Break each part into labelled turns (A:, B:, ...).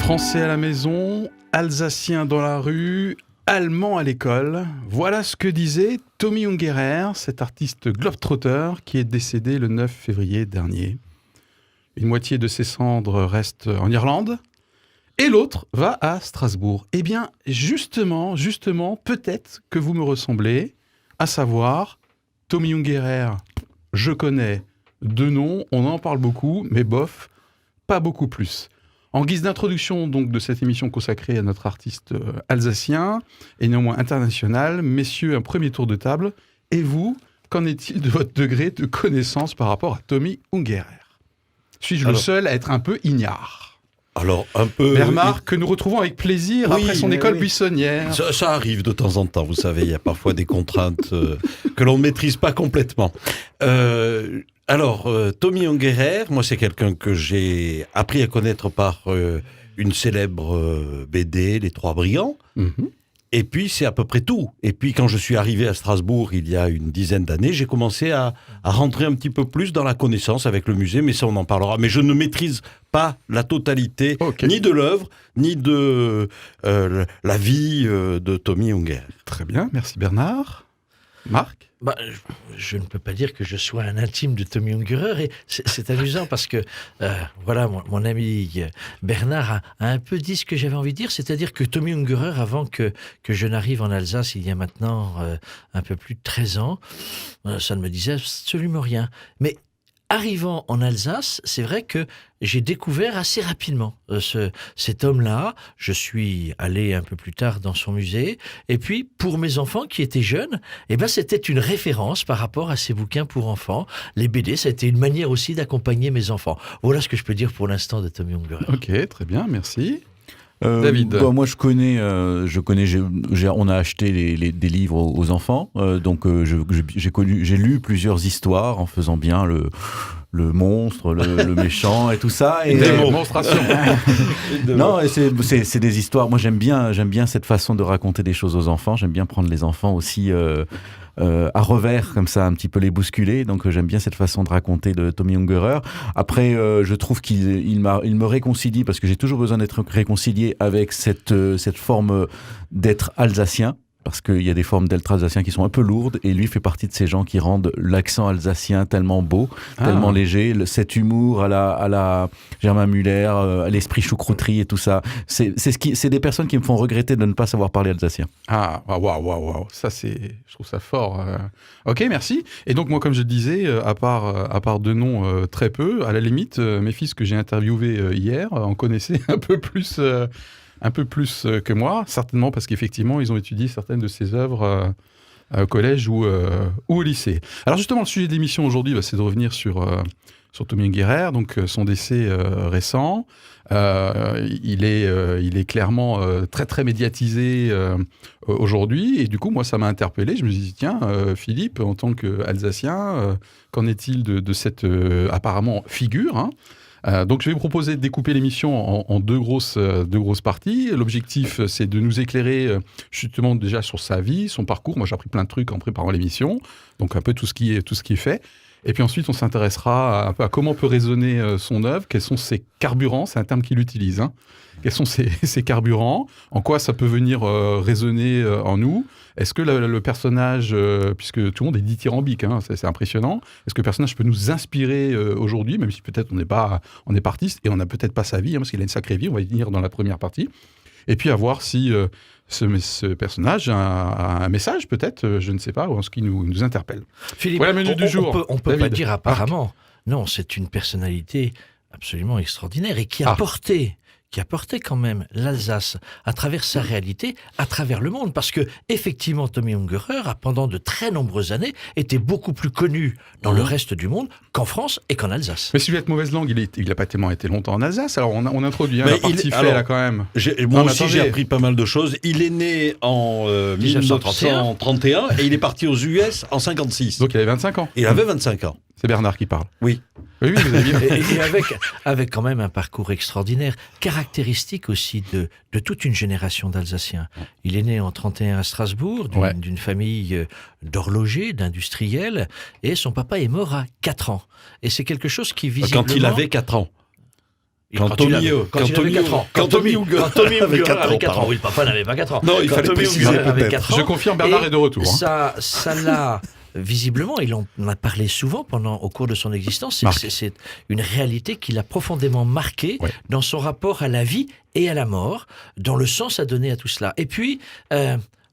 A: Français à la maison, Alsacien dans la rue, Allemand à l'école. Voilà ce que disait Tommy Ungerer, cet artiste globetrotter qui est décédé le 9 février dernier. Une moitié de ses cendres reste en Irlande et l'autre va à Strasbourg. Eh bien, justement, peut-être que vous me ressemblez, à savoir Tommy Ungerer. Je connais de nom, on en parle beaucoup, mais bof, pas beaucoup plus. En guise d'introduction donc de cette émission consacrée à notre artiste alsacien et néanmoins international, messieurs, un premier tour de table. Et vous, qu'en est-il de votre degré de connaissance par rapport à Tommy Ungerer ? Suis-je le seul à être un peu ignare ?
B: Alors, un peu...
A: Bernard, que nous retrouvons avec plaisir après son école buissonnière.
B: Ça arrive de temps en temps, vous savez, il y a parfois des contraintes que l'on ne maîtrise pas complètement. Tommy Ungerer, moi c'est quelqu'un que j'ai appris à connaître par une célèbre BD, Les Trois Brigands. Mm-hmm. Et puis c'est à peu près tout. Et puis quand je suis arrivé à Strasbourg il y a une dizaine d'années, j'ai commencé à rentrer un petit peu plus dans la connaissance avec le musée, mais ça on en parlera. Mais je ne maîtrise pas la totalité, ni de l'œuvre, ni de la vie de Tommy Ungerer.
A: Très bien, merci Bernard. Marc ?
C: Je ne peux pas dire que je sois un intime de Tommy Ungerer et c'est amusant parce que mon ami Bernard a un peu dit ce que j'avais envie de dire, c'est-à-dire que Tommy Ungerer, avant que je n'arrive en Alsace il y a maintenant un peu plus de 13 ans, ça ne me disait absolument rien. Mais arrivant en Alsace, c'est vrai que j'ai découvert assez rapidement cet homme-là. Je suis allé un peu plus tard dans son musée. Et puis, pour mes enfants qui étaient jeunes, c'était une référence par rapport à ces bouquins pour enfants. Les BD, ça a été une manière aussi d'accompagner mes enfants. Voilà ce que je peux dire pour l'instant de Tommy Ungerer.
A: Ok, très bien, merci. David.
D: Moi, je connais. On a acheté des livres aux enfants, donc j'ai lu plusieurs histoires en faisant bien le monstre, le méchant et tout ça. Et
A: démonstration.
D: Non, et c'est des histoires. Moi, j'aime bien cette façon de raconter des choses aux enfants. J'aime bien prendre les enfants aussi. À revers, comme ça, un petit peu les bousculer. Donc, j'aime bien cette façon de raconter de Tommy Ungerer. Après, je trouve qu'il me réconcilie, parce que j'ai toujours besoin d'être réconcilié avec cette forme d'être alsacien. Parce qu'il y a des formes d'être alsacien qui sont un peu lourdes, et lui fait partie de ces gens qui rendent l'accent alsacien tellement beau, tellement léger, cet humour à la Germain Müller, à l'esprit choucrouterie et tout ça. C'est des personnes qui me font regretter de ne pas savoir parler alsacien.
A: Ah, waouh, ça je trouve ça fort. Ok, merci. Et donc moi, comme je le disais, à part deux noms très peu, à la limite, mes fils que j'ai interviewés hier en connaissaient un peu plus que moi, certainement parce qu'effectivement, ils ont étudié certaines de ses œuvres au collège ou au lycée. Alors justement, le sujet de l'émission aujourd'hui, c'est de revenir sur Tommy Ungerer, donc son décès récent. Il est clairement très très médiatisé aujourd'hui, et du coup, moi, ça m'a interpellé. Je me suis dit, tiens, Philippe, en tant qu'Alsacien, qu'en est-il de cette apparemment figure, hein ? Donc je vais vous proposer de découper l'émission en deux grosses parties. L'objectif, c'est de nous éclairer justement déjà sur sa vie, son parcours. Moi, j'ai appris plein de trucs en préparant l'émission, donc un peu tout ce qui est fait. Et puis ensuite, on s'intéressera à comment peut résonner son œuvre, quels sont ses carburants, c'est un terme qu'il utilise, hein. Quels sont ses carburants, en quoi ça peut venir résonner en nous. Est-ce que le personnage, puisque tout le monde est dithyrambique, hein, c'est impressionnant, est-ce que le personnage peut nous inspirer aujourd'hui, même si peut-être on est pas artiste et on n'a peut-être pas sa vie, hein, parce qu'il a une sacrée vie, on va y venir dans la première partie. Et puis à voir si ce personnage a un message peut-être, je ne sais pas, ou ce qui nous interpelle.
C: Philippe, voilà le menu du jour. On peut pas dire apparemment. Non, c'est une personnalité absolument extraordinaire et qui a porté quand même l'Alsace à travers sa réalité, à travers le monde. Parce que, effectivement, Tommy Ungerer a, pendant de très nombreuses années, été beaucoup plus connu dans le reste du monde qu'en France et qu'en Alsace.
A: Mais si je vais être mauvaise langue, il n'a pas tellement été longtemps en Alsace. Alors, on introduit la partie fait, là, quand même.
B: Moi aussi, j'ai appris pas mal de choses. Il est né en 1931 et il est parti aux US en 56.
A: Donc, il avait 25 ans.
B: Il avait 25 ans.
A: C'est Bernard qui parle.
B: Oui.
A: Oui, vous avez bien.
C: Et avec quand même un parcours extraordinaire, caractéristique aussi de toute une génération d'Alsaciens. Il est né en 31 à Strasbourg, d'une famille d'horlogers, d'industriels, et son papa est mort à 4 ans. Et c'est quelque chose qui visiblement...
B: Quand il avait 4 ans. Quand Tommy Ungerer
C: avait 4 ans. Oui, le papa n'avait pas 4 ans.
B: Non, il fallait préciser peut-être.
A: Je confirme, Bernard est de retour.
C: Ça l'a... Visiblement, il en a parlé souvent au cours de son existence. C'est une réalité qui l'a profondément marqué dans son rapport à la vie et à la mort, dans le sens à donner à tout cela. Et puis,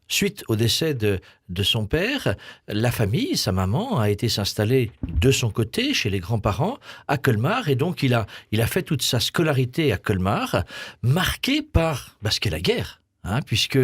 C: suite au décès de son père, la famille, sa maman, a été s'installer de son côté chez les grands-parents à Colmar. Et donc, il a fait toute sa scolarité à Colmar, marquée par ce qu'est la guerre. Puisque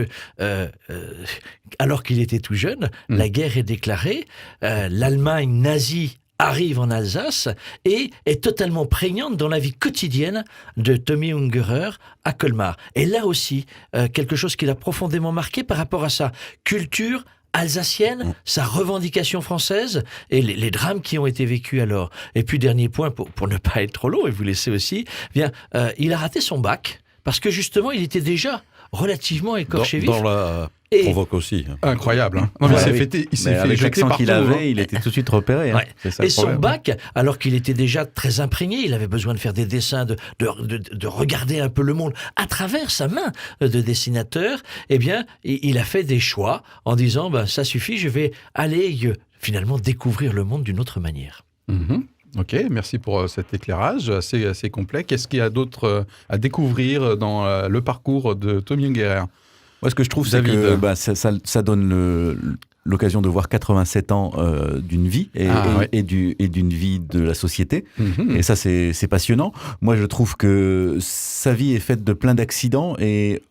C: alors qu'il était tout jeune, la guerre est déclarée, l'Allemagne nazie arrive en Alsace et est totalement prégnante dans la vie quotidienne de Tommy Ungerer à Colmar. Et là aussi, quelque chose qui l'a profondément marqué par rapport à sa culture alsacienne, sa revendication française et les drames qui ont été vécus alors. Et puis dernier point, pour ne pas être trop long et vous laisser aussi, il a raté son bac parce que justement il était déjà relativement écorché vif.
B: Dans la provoque aussi.
A: Incroyable. Hein. Non, mais il s'est fait
D: avec l'accent qu'il avait, il était tout de suite repéré.
C: Ouais. C'est ça, et son bac, alors qu'il était déjà très imprégné, il avait besoin de faire des dessins, de regarder un peu le monde à travers sa main de dessinateur. Eh bien, il a fait des choix en disant ça suffit, je vais aller finalement découvrir le monde d'une autre manière.
A: Ok, merci pour cet éclairage assez complet. Qu'est-ce qu'il y a d'autre à découvrir dans le parcours de Tommy Ungerer ?
D: Moi, ce que je trouve, c'est que ça donne l'occasion de voir 87 ans d'une vie et d'une vie de la société. Et ça, c'est passionnant. Moi, je trouve que sa vie est faite de plein d'accidents et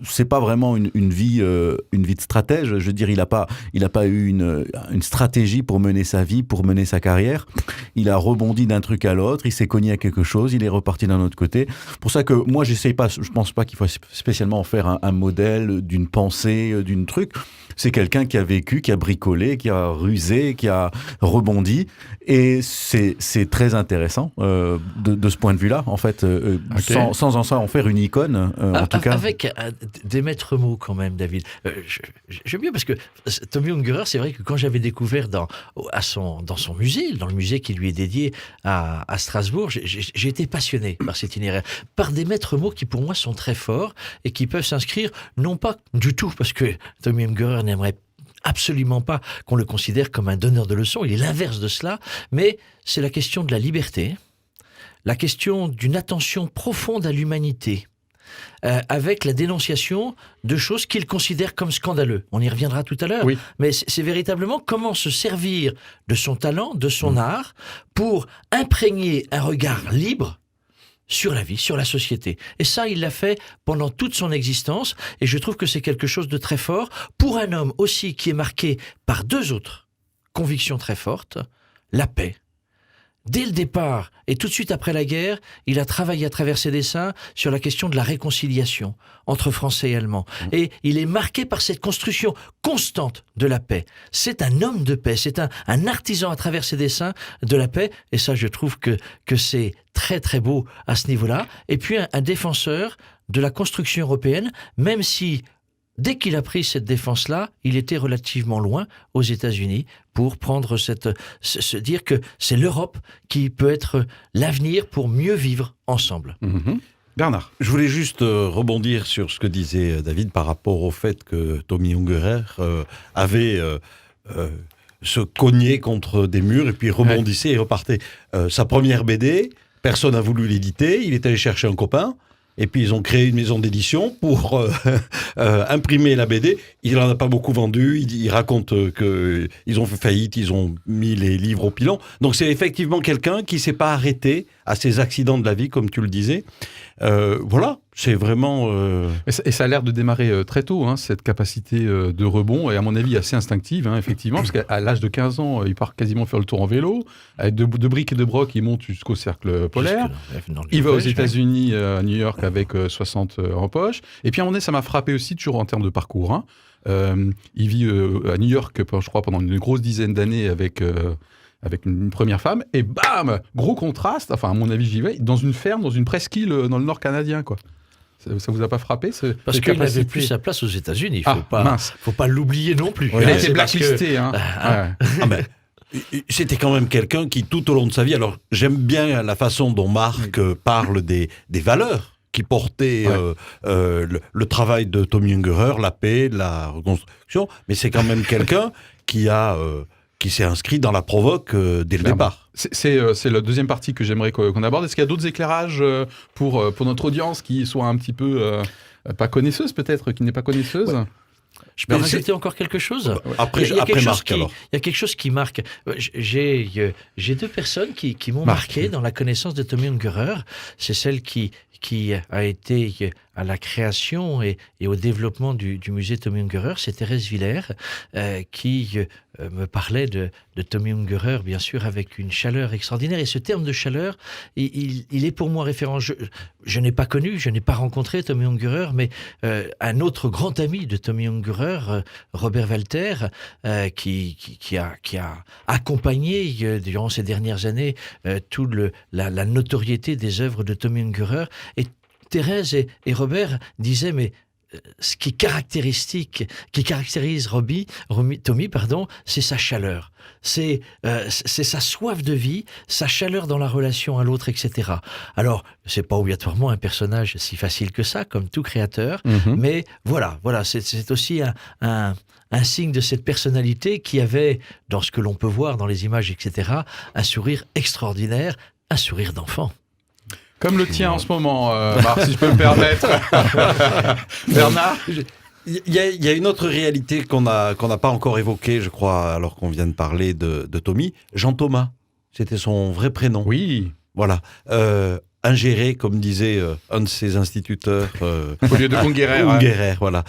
D: c'est pas vraiment une vie de stratège. Je veux dire, il a pas eu une stratégie pour mener sa vie, pour mener sa carrière. Il a rebondi d'un truc à l'autre, il s'est cogné à quelque chose, il est reparti d'un autre côté. Pour ça que moi, je pense pas qu'il faut spécialement en faire un modèle d'une pensée, d'une truc. C'est quelqu'un qui a vécu, qui a bricolé, qui a rusé, qui a rebondi. Et c'est très intéressant de ce point de vue-là, en fait, sans en faire une icône, en tout cas.
C: Avec des maîtres mots quand même, David. J'aime bien parce que Tommy Ungerer, c'est vrai que quand j'avais découvert dans son musée, dans le musée qui lui est dédié à Strasbourg, j'ai été passionné par cet itinéraire, par des maîtres mots qui pour moi sont très forts et qui peuvent s'inscrire, non pas du tout parce que Tommy Ungerer n'aimerait absolument pas qu'on le considère comme un donneur de leçons, il est l'inverse de cela, mais c'est la question de la liberté, la question d'une attention profonde à l'humanité, avec la dénonciation de choses qu'il considère comme scandaleux. On y reviendra tout à l'heure, mais c'est véritablement comment se servir de son talent, de son art, pour imprégner un regard libre sur la vie, sur la société. Et ça, il l'a fait pendant toute son existence, et je trouve que c'est quelque chose de très fort pour un homme aussi qui est marqué par deux autres convictions très fortes, la paix. Dès le départ, et tout de suite après la guerre, il a travaillé à travers ses dessins sur la question de la réconciliation entre Français et Allemands. Et il est marqué par cette construction constante de la paix. C'est un homme de paix, c'est un artisan à travers ses dessins de la paix, et ça, je trouve que c'est très très beau à ce niveau-là. Et puis un défenseur de la construction européenne, même si dès qu'il a pris cette défense-là, il était relativement loin aux États-Unis pour prendre se dire que c'est l'Europe qui peut être l'avenir pour mieux vivre ensemble.
A: Bernard.
B: Je voulais juste rebondir sur ce que disait David par rapport au fait que Tommy Ungerer avait se cogné contre des murs et puis rebondissait et repartait. Sa première BD, personne n'a voulu l'éditer, il est allé chercher un copain. Et puis ils ont créé une maison d'édition pour imprimer la BD. Il n'en a pas beaucoup vendu. Il raconte qu'ils ont fait faillite, ils ont mis les livres au pilon. Donc c'est effectivement quelqu'un qui ne s'est pas arrêté à ces accidents de la vie, comme tu le disais. Voilà, c'est vraiment...
A: Et ça a l'air de démarrer très tôt, hein, cette capacité de rebond, et à mon avis assez instinctive, hein, effectivement, parce qu'à l'âge de 15 ans, il part quasiment faire le tour en vélo. Avec de briques et de broc, il monte jusqu'au cercle polaire. Il va aux États-Unis, à New York, avec 60 en poche. Et puis à un moment donné, ça m'a frappé aussi, toujours en termes de parcours. Hein. Il vit à New York, je crois, pendant une grosse dizaine d'années avec une première femme, et bam, gros contraste, enfin à mon avis j'y vais, dans une ferme, dans une presqu'île dans le nord canadien, quoi. Ça vous a pas frappé
C: Parce qu'il n'avait plus sa place aux États-Unis, faut pas l'oublier non plus.
A: Il a été blacklisté.
B: C'était quand même quelqu'un qui, tout au long de sa vie, alors j'aime bien la façon dont Marc parle des valeurs qui portaient le travail de Tommy Ungerer, la paix, la reconstruction, mais c'est quand même quelqu'un qui s'est inscrit dans la provoque dès le départ.
A: C'est la deuxième partie que j'aimerais qu'on aborde. Est-ce qu'il y a d'autres éclairages pour notre audience qui soit un petit peu pas connaisseuse peut-être, qui n'est pas connaisseuse?
C: Je peux rajouter encore quelque chose.
B: Après Marc, alors.
C: Il y a quelque chose qui marque. J'ai deux personnes qui m'ont marqué dans la connaissance de Tommy Ungerer. C'est celle qui a été à la création et au développement du musée Tommy Ungerer, c'est Thérèse Villers, qui me parlait de Tommy Ungerer, bien sûr, avec une chaleur extraordinaire. Et ce terme de chaleur, il est pour moi référent. Je n'ai pas connu, je n'ai pas rencontré Tommy Ungerer, mais un autre grand ami de Tommy Ungerer, Robert Walter, qui a accompagné durant ces dernières années toute la notoriété des œuvres de Tommy Ungerer. Et Thérèse et Robert disaient, mais ce qui caractérise Tommy, c'est sa chaleur. C'est sa soif de vie, sa chaleur dans la relation à l'autre, etc. Alors, c'est pas obligatoirement un personnage si facile que ça, comme tout créateur, mais voilà, c'est aussi un signe de cette personnalité qui avait, dans ce que l'on peut voir dans les images, etc., un sourire extraordinaire, un sourire d'enfant.
A: Comme le tien en ce moment, Marc, si je peux me permettre. Bernard?
B: Il y a une autre réalité qu'on n'a pas encore évoquée, je crois, alors qu'on vient de parler de Tommy. Jean Thomas, c'était son vrai prénom.
A: Oui.
B: Voilà. Ingéré, comme disait un de ses instituteurs.
A: Au lieu de Ungerer.
B: Ungerer, voilà.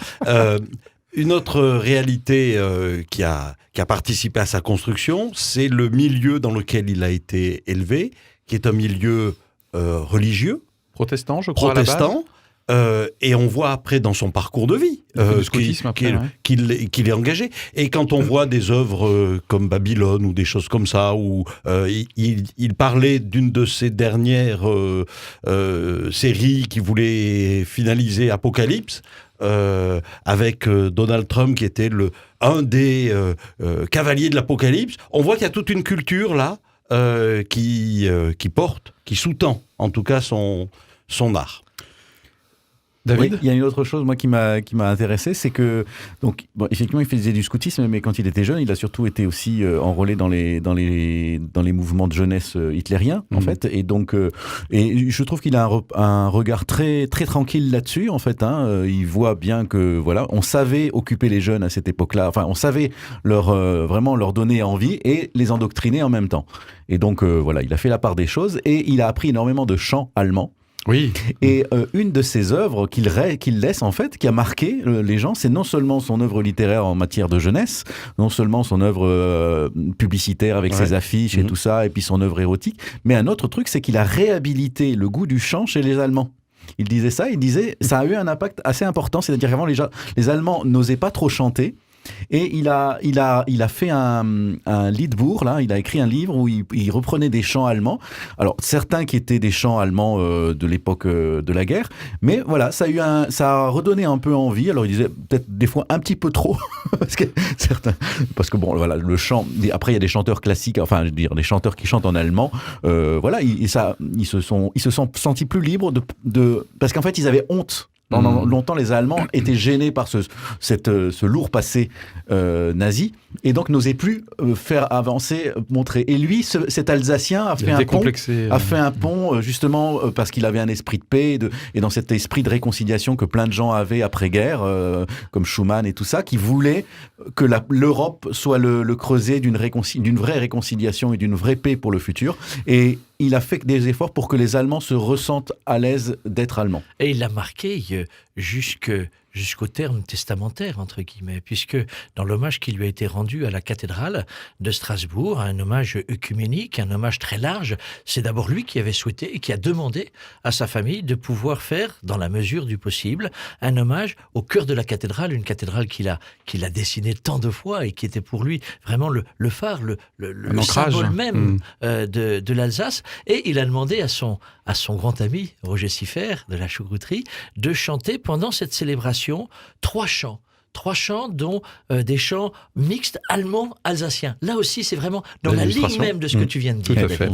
B: Une autre réalité qui a participé à sa construction, c'est le milieu dans lequel il a été élevé, qui est un milieu religieux,
A: protestant, je crois, à la base.
B: Et on voit après dans son parcours de vie qu'il est engagé. Et quand on voit des œuvres comme Babylone ou des choses comme ça, où il parlait d'une de ses dernières séries qui voulait finaliser Apocalypse, avec Donald Trump qui était un des cavaliers de l'Apocalypse, on voit qu'il y a toute une culture là qui porte, qui sous-tend en tout cas son art.
D: David, oui, il y a une autre chose moi qui m'a intéressé, c'est que donc bon, effectivement il faisait du scoutisme, mais quand il était jeune, il a surtout été aussi enrôlé dans les mouvements de jeunesse hitlériens en fait, et donc et je trouve qu'il a un regard très très tranquille là-dessus en fait. Il voit bien que voilà, on savait occuper les jeunes à cette époque-là, enfin on savait vraiment leur donner envie et les endoctriner en même temps. Et donc voilà, il a fait la part des choses et il a appris énormément de chants allemands.
A: Oui.
D: Et une de ses œuvres qu'il laisse en fait, qui a marqué les gens, c'est non seulement son œuvre littéraire en matière de jeunesse, non seulement son œuvre publicitaire avec ses affiches et tout ça, et puis son œuvre érotique, mais un autre truc, c'est qu'il a réhabilité le goût du chant chez les Allemands. Il disait ça a eu un impact assez important, c'est-à-dire qu'avant les Allemands n'osaient pas trop chanter. Et il a fait un Liedbuch, là, il a écrit un livre où il reprenait des chants allemands. Alors, certains qui étaient des chants allemands de l'époque de la guerre, mais voilà, ça a redonné un peu envie. Alors, il disait peut-être des fois un petit peu trop, parce que bon, voilà, le chant, après il y a des chanteurs classiques, enfin, je veux dire, des chanteurs qui chantent en allemand, voilà, ils se sont sentis plus libres parce qu'en fait, ils avaient honte. Pendant longtemps, les Allemands étaient gênés par ce lourd passé nazi et donc n'osaient plus faire avancer, montrer. Et lui, cet Alsacien a fait un pont justement parce qu'il avait un esprit de paix et dans cet esprit de réconciliation que plein de gens avaient après-guerre, comme Schumann et tout ça, qui voulaient que l'Europe soit le creuset d'une vraie réconciliation et d'une vraie paix pour le futur. Et il a fait des efforts pour que les Allemands se ressentent à l'aise d'être Allemands.
C: Et il l'a marqué jusqu'au terme testamentaire, entre guillemets, puisque dans l'hommage qui lui a été rendu à la cathédrale de Strasbourg, un hommage œcuménique, un hommage très large, c'est d'abord lui qui avait souhaité et qui a demandé à sa famille de pouvoir faire, dans la mesure du possible, un hommage au cœur de la cathédrale, une cathédrale qu'il a dessinée tant de fois et qui était pour lui vraiment le phare, le symbole même de l'Alsace. Et il a demandé à son grand ami, Roger Siffert, de la choucrouterie, de chanter pendant cette célébration 3 chants 3 chants, dont des chants mixtes allemand-alsacien. Là aussi, c'est vraiment dans la ligne
A: L'illustration.
C: même de ce que tu viens de dire.
A: Tout à fait.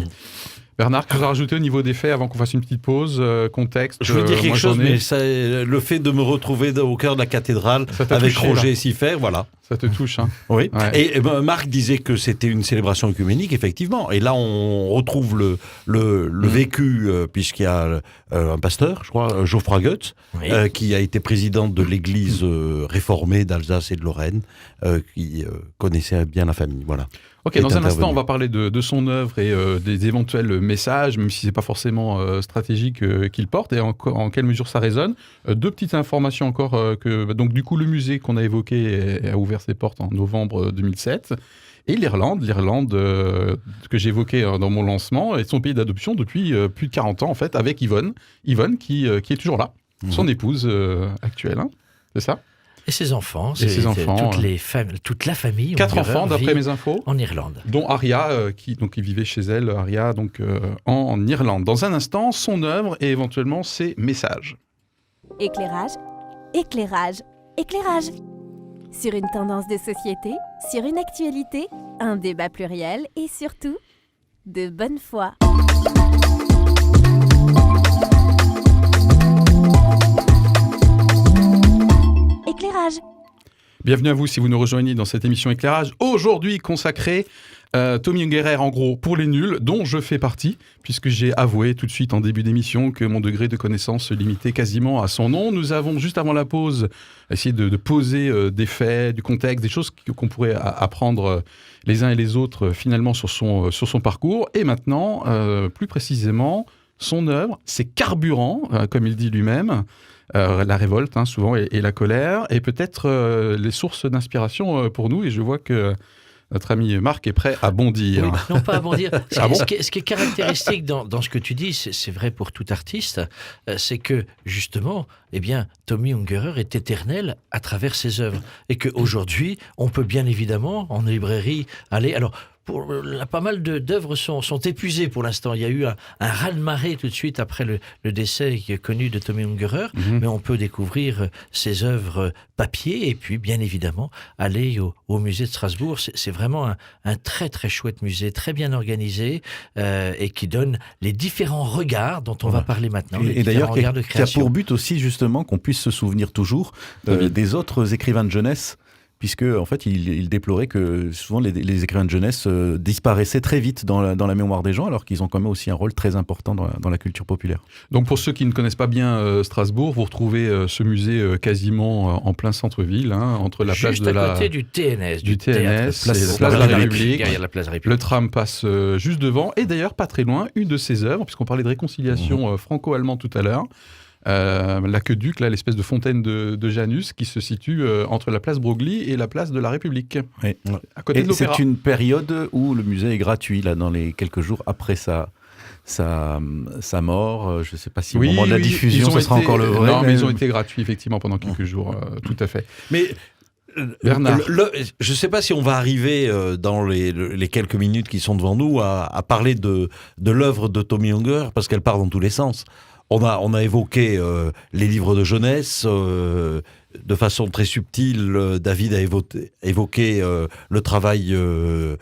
A: Bernard, que vous rajoutez au niveau des faits avant qu'on fasse une petite pause, contexte.
B: Je veux dire quelque
A: moi,
B: chose,
A: j'en ai.
B: mais le fait de me retrouver au cœur de la cathédrale
A: Ça t'a
B: avec
A: touché,
B: Roger
A: là.
B: Siffert, voilà.
A: Ça te touche, hein.
B: Oui.
A: Ouais.
B: Et ben, Marc disait que c'était une célébration œcuménique, effectivement. Et là, on retrouve le vécu, puisqu'il y a un pasteur, je crois, Geoffroy Goetz,
C: Oui.
B: qui a été président de l'église réformée d'Alsace et de Lorraine, qui connaissait bien la famille. Voilà.
A: Ok,
B: est
A: dans un instant,
B: intervenu.
A: on va parler de son œuvre et des éventuels messages, même si c'est pas forcément stratégique qu'il porte, et en quelle mesure ça résonne. 2 petites informations encore. Donc, du coup, le musée qu'on a évoqué a ouvert ses portes en novembre 2007. Et l'Irlande que j'évoquais dans mon lancement, est son pays d'adoption depuis plus de 40 ans, en fait, avec Yvonne. Yvonne qui est toujours là, son épouse actuelle. Hein, c'est ça?
C: Et ses enfants.
A: Et ses enfants,
C: toute la famille.
A: 4
C: Ungerer,
A: enfants, d'après
C: vit
A: mes infos.
C: en Irlande.
A: Dont Aria, qui vivait chez elle, Aria, en Irlande. Dans un instant, son œuvre et éventuellement ses messages.
E: Éclairage, éclairage, éclairage. Sur une tendance de société, sur une actualité, un débat pluriel et surtout, de bonne foi. Éclairage.
A: Bienvenue à vous si vous nous rejoignez dans cette émission Éclairage, aujourd'hui consacrée Tommy Ungerer, en gros, pour les nuls, dont je fais partie, puisque j'ai avoué tout de suite en début d'émission que mon degré de connaissance se limitait quasiment à son nom. Nous avons, juste avant la pause, essayé de poser des faits, du contexte, des choses qu'on pourrait apprendre les uns et les autres finalement sur son parcours. Et maintenant, plus précisément, son œuvre, ses carburants, comme il dit lui-même, la révolte, hein, souvent, et la colère, et peut-être les sources d'inspiration pour nous. Et je vois que notre ami Marc est prêt à bondir.
C: Oui, non, pas à bondir.
A: Ah bon
C: Ce qui est caractéristique dans ce que tu dis, c'est vrai pour tout artiste, c'est que justement, eh bien, Tommy Ungerer est éternel à travers ses œuvres. Et qu'aujourd'hui, on peut bien évidemment, en librairie, aller... Alors, pas mal d'œuvres sont épuisées pour l'instant. Il y a eu un raz-de-marée tout de suite après le décès connu de Tommy Ungerer, mais on peut découvrir ses œuvres papier et puis bien évidemment aller au musée de Strasbourg. C'est vraiment un très très chouette musée, très bien organisé et qui donne les différents regards dont on va parler maintenant.
D: Et d'ailleurs, qui a
C: création.
D: pour but aussi justement qu'on puisse se souvenir toujours des autres écrivains de jeunesse. Puisque en fait, il déplorait que souvent les écrivains de jeunesse disparaissaient très vite dans la mémoire des gens, alors qu'ils ont quand même aussi un rôle très important dans la culture populaire.
A: Donc pour ceux qui ne connaissent pas bien Strasbourg, vous retrouvez ce musée quasiment en plein centre-ville, hein, entre la place
C: juste
A: de
C: à côté du TNS,
A: du TNS,
C: place
A: de la République.
C: Derrière la place de la République.
A: Le tram passe juste devant, et d'ailleurs pas très loin, une de ses œuvres, puisqu'on parlait de réconciliation franco-allemande tout à l'heure. L'aqueduc, là, l'espèce de fontaine de Janus qui se situe entre la place Broglie et la place de la République,
D: Oui.
A: à côté de l'Opéra.
D: C'est une période où le musée est gratuit, là, dans les quelques jours après sa mort. Je ne sais pas si au moment de la diffusion, ce sera encore le vrai.
A: Non, mais ils ont été gratuits, effectivement, pendant quelques jours, tout à fait.
B: Mais
A: Bernard.
B: Je ne sais pas si on va arriver dans les quelques minutes qui sont devant nous à parler de l'œuvre de Tommy Ungerer, parce qu'elle part dans tous les sens. On a évoqué les livres de jeunesse, de façon très subtile. David a évoqué le travail de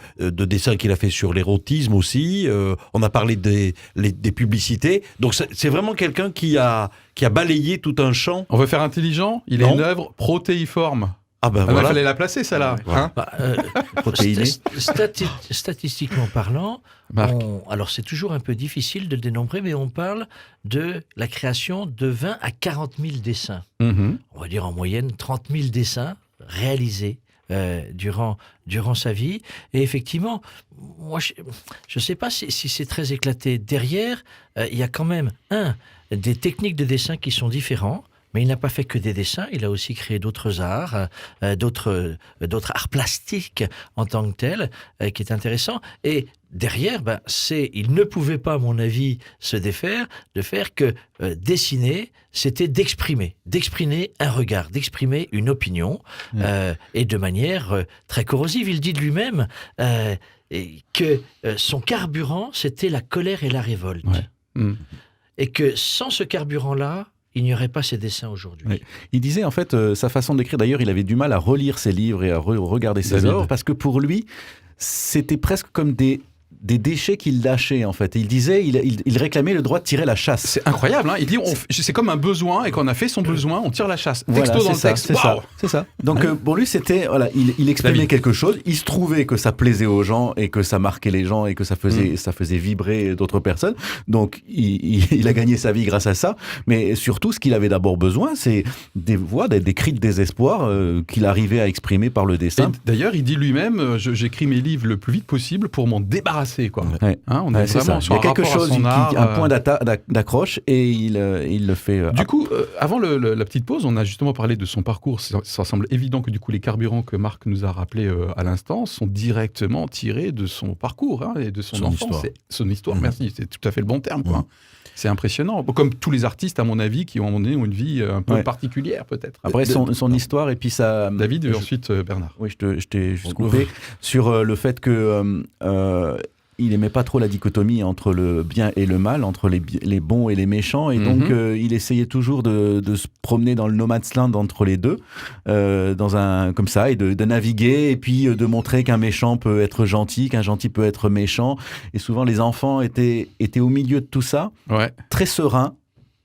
B: dessin qu'il a fait sur l'érotisme aussi. On a parlé des publicités. Donc c'est vraiment quelqu'un qui a balayé tout un champ.
A: On veut faire intelligent. Il a
B: Non.
A: une œuvre protéiforme.
B: Ah ben
A: Il
B: voilà.
A: fallait la placer, celle-là. Hein
D: protéiné.
C: Statistiquement parlant,
A: Marc.
C: alors c'est toujours un peu difficile de le dénombrer, mais on parle de la création de 20 à 40 000 dessins.
A: Mhm.
C: On va dire en moyenne 30 000 dessins réalisés durant sa vie. Et effectivement, moi, je ne sais pas si c'est très éclaté. Derrière, il y a quand même, des techniques de dessin qui sont différentes. Mais il n'a pas fait que des dessins, il a aussi créé d'autres arts, d'autres arts plastiques en tant que tels, qui est intéressant. Et derrière, il ne pouvait pas, à mon avis, se défaire de faire que dessiner, c'était d'exprimer un regard, d'exprimer une opinion, et de manière très corrosive. Il dit de lui-même que son carburant, c'était la colère et la révolte.
A: Ouais. Mm.
C: Et que sans ce carburant-là, il n'y aurait pas ces dessins aujourd'hui.
D: Oui. Il disait en fait, sa façon d'écrire, d'ailleurs, il avait du mal à relire ses livres et à regarder ses
A: David.
D: œuvres, parce que pour lui, c'était presque comme des déchets qu'il lâchait, en fait. Et il disait, il réclamait le droit de tirer la chasse.
A: C'est incroyable, hein. Il dit, c'est comme un besoin, et quand on a fait son besoin, on tire la chasse.
D: Voilà,
A: Texto dans le texte. Waouh.
D: C'est ça. Donc pour lui, c'était, voilà, il exprimait
A: David.
D: quelque chose. Il se trouvait que ça plaisait aux gens et que ça marquait les gens et que ça faisait vibrer d'autres personnes. Donc il a gagné sa vie grâce à ça. Mais surtout, ce qu'il avait d'abord besoin, c'est des voix, des cris de désespoir qu'il arrivait à exprimer par le dessin.
A: Et d'ailleurs, il dit lui-même, j'écris mes livres le plus vite possible pour m'en débarrasser, quoi.
D: Ouais.
A: Hein, on est
D: Ouais, c'est
A: vraiment
D: ça.
A: sur
D: Il y a
A: un
D: quelque
A: rapport à
D: chose,
A: son art,
D: un point d'accroche et il le fait.
A: Du coup, avant la petite pause, on a justement parlé de son parcours. Ça semble évident que du coup, les carburants que Marc nous a rappelés à l'instant sont directement tirés de son parcours, hein, et de son enfance.
B: histoire.
A: Son histoire, merci, c'est tout à fait le bon terme, quoi. C'est impressionnant. Comme tous les artistes, à mon avis, qui ont une vie un peu particulière, peut-être.
D: Après, son histoire et puis ça.
A: David et ensuite Bernard.
D: Oui, je t'ai juste coupé sur le fait que il aimait pas trop la dichotomie entre le bien et le mal, entre les bons et les méchants, et donc il essayait toujours de se promener dans le no man's land entre les deux, comme ça, et de naviguer, et puis de montrer qu'un méchant peut être gentil, qu'un gentil peut être méchant. Et souvent, les enfants étaient au milieu de tout ça, très sereins,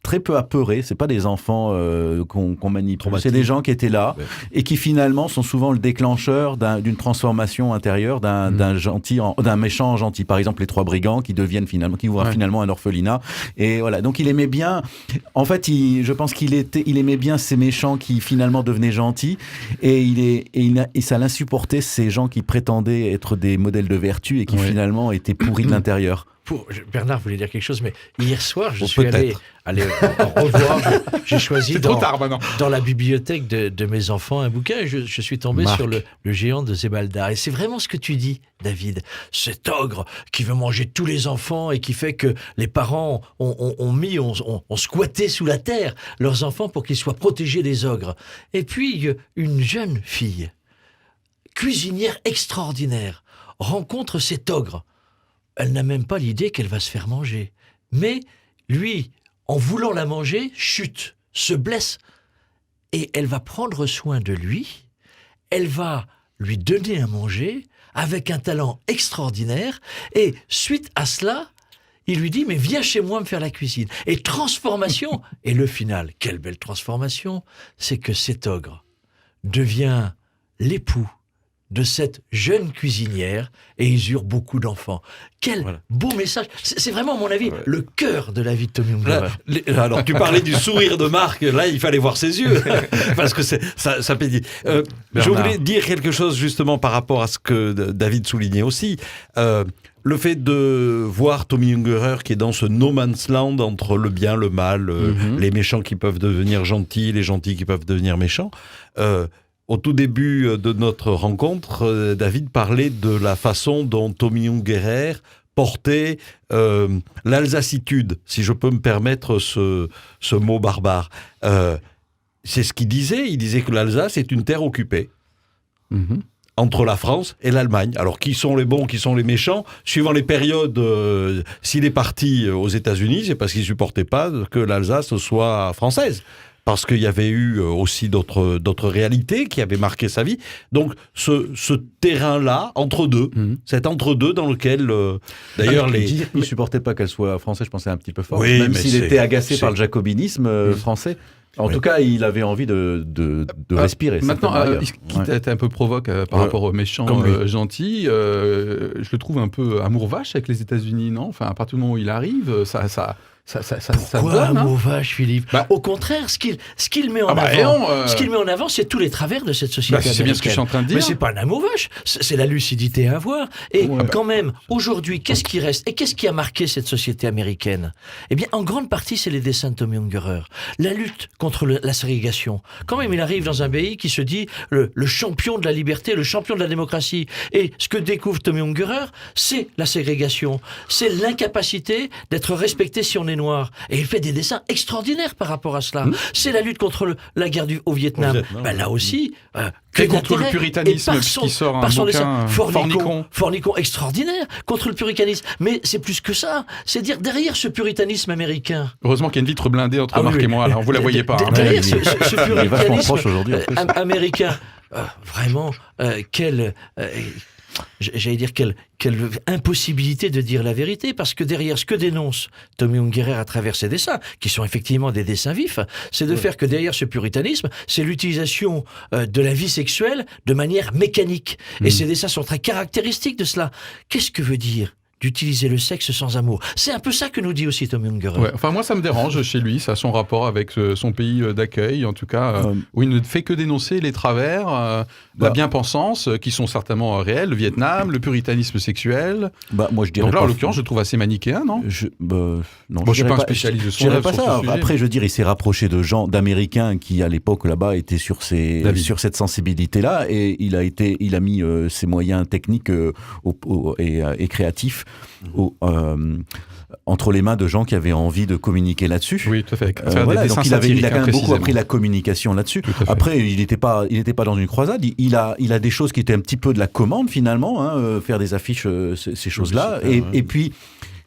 D: très peu apeurés. C'est pas des enfants qu'on manipule. C'est des gens qui étaient là et qui finalement sont souvent le déclencheur d'une transformation intérieure d'un méchant en gentil. Par exemple, les trois brigands qui ouvrent finalement un orphelinat. Et voilà. Donc il aimait bien. En fait, je pense qu'il aimait bien ces méchants qui finalement devenaient gentils. Et ça l'insupportait, ces gens qui prétendaient être des modèles de vertu et qui finalement étaient pourris de l'intérieur.
C: Bernard voulait dire quelque chose, mais hier soir, je suis allé revoir. J'ai choisi dans la bibliothèque de mes enfants un bouquin et je suis tombé sur le géant de Zébaldar. Et c'est vraiment ce que tu dis, David. Cet ogre qui veut manger tous les enfants et qui fait que les parents ont squatté sous la terre leurs enfants pour qu'ils soient protégés des ogres. Et puis, une jeune fille, cuisinière extraordinaire, rencontre cet ogre. Elle n'a même pas l'idée qu'elle va se faire manger. Mais lui, en voulant la manger, chute, se blesse. Et elle va prendre soin de lui, elle va lui donner à manger avec un talent extraordinaire. Et suite à cela, il lui dit « Mais viens chez moi me faire la cuisine ». Et transformation, et le final, quelle belle transformation, c'est que cet ogre devient l'époux de cette jeune cuisinière et ils eurent beaucoup d'enfants. Quel beau message. C'est vraiment, à mon avis, le cœur de la vie de Tommy Ungerer.
B: Alors, tu parlais du sourire de Marc, là, il fallait voir ses yeux, parce que ça pédit. Je voulais dire quelque chose justement par rapport à ce que David soulignait aussi. Le fait de voir Tommy Ungerer qui est dans ce no man's land entre le bien, le mal, les méchants qui peuvent devenir gentils, les gentils qui peuvent devenir méchants. Au tout début de notre rencontre, David parlait de la façon dont Tommy Ungerer portait l'alsacitude, si je peux me permettre ce mot barbare. C'est ce qu'il disait. Il disait que l'Alsace est une terre occupée entre la France et l'Allemagne. Alors, qui sont les bons, qui sont les méchants? Suivant les périodes, s'il est parti aux États-Unis, c'est parce qu'il ne supportait pas que l'Alsace soit française. Parce qu'il y avait eu aussi d'autres réalités qui avaient marqué sa vie. Donc, ce terrain-là, entre deux, cet entre-deux dans lequel, d'ailleurs,
D: il ne supportait pas qu'elle soit française, je pensais un petit peu fort.
B: Oui,
D: même s'il était agacé par le jacobinisme français. En tout cas, il avait envie de respirer.
A: Maintenant, quitte à être un peu provoque par rapport aux méchants gentils, je le trouve un peu amour vache avec les États-Unis, non? Enfin, à partir du moment où il arrive, ça
C: Pourquoi amour vache, Philippe? Au contraire, ce qu'il met en avant, c'est tous les travers de cette société américaine.
A: C'est bien ce que je suis en train de dire.
C: Mais c'est pas un amour vache, c'est la lucidité à avoir. Et quand même, aujourd'hui, qu'est-ce qui reste? Et qu'est-ce qui a marqué cette société américaine? Eh bien, en grande partie, c'est les dessins de Tommy Ungerer. La lutte contre la ségrégation. Quand même, il arrive dans un pays qui se dit le champion de la liberté, le champion de la démocratie. Et ce que découvre Tommy Ungerer, c'est la ségrégation. C'est l'incapacité d'être respecté si on est les Noirs. Et il fait des dessins extraordinaires par rapport à cela. C'est la lutte contre la guerre au Vietnam. Là aussi,
A: et contre le puritanisme, qui sort un bouquin
C: Fornicon extraordinaire contre le puritanisme. Mais c'est plus que ça. C'est dire derrière ce puritanisme américain.
A: Heureusement qu'il y a une vitre blindée entre Marc et moi. Là, vous la voyez pas.
C: Derrière ce puritanisme américain, vraiment, j'allais dire quelle impossibilité de dire la vérité, parce que derrière ce que dénonce Tommy Ungerer à travers ses dessins, qui sont effectivement des dessins vifs, c'est de faire que derrière ce puritanisme, c'est l'utilisation de la vie sexuelle de manière mécanique. Et ces dessins sont très caractéristiques de cela. Qu'est-ce que veut dire d'utiliser le sexe sans amour? C'est un peu ça que nous dit aussi Tommy Ungerer.
A: Ouais, enfin, moi, ça me dérange chez lui, ça, son rapport avec son pays d'accueil, en tout cas, où il ne fait que dénoncer les travers, la bien-pensance, qui sont certainement réels, le Vietnam, le puritanisme sexuel.
D: Moi, je dirais
A: donc là,
D: pas,
A: en l'occurrence, je trouve assez manichéen, non?
D: Non,
A: je ne suis pas un spécialiste de son œuvre
D: pas
A: sur
D: ça.
A: ce sujet.
D: Après, je veux dire, il s'est rapproché d'Américains qui, à l'époque, là-bas, étaient sur cette sensibilité-là, et il a mis ses moyens techniques et créatifs entre les mains de gens qui avaient envie de communiquer là-dessus.
A: Oui, tout à fait.
D: Donc il a quand même beaucoup appris la communication là-dessus. Après, il n'était pas dans une croisade. Il a des choses qui étaient un petit peu de la commande finalement, faire des affiches, ces choses-là. Et puis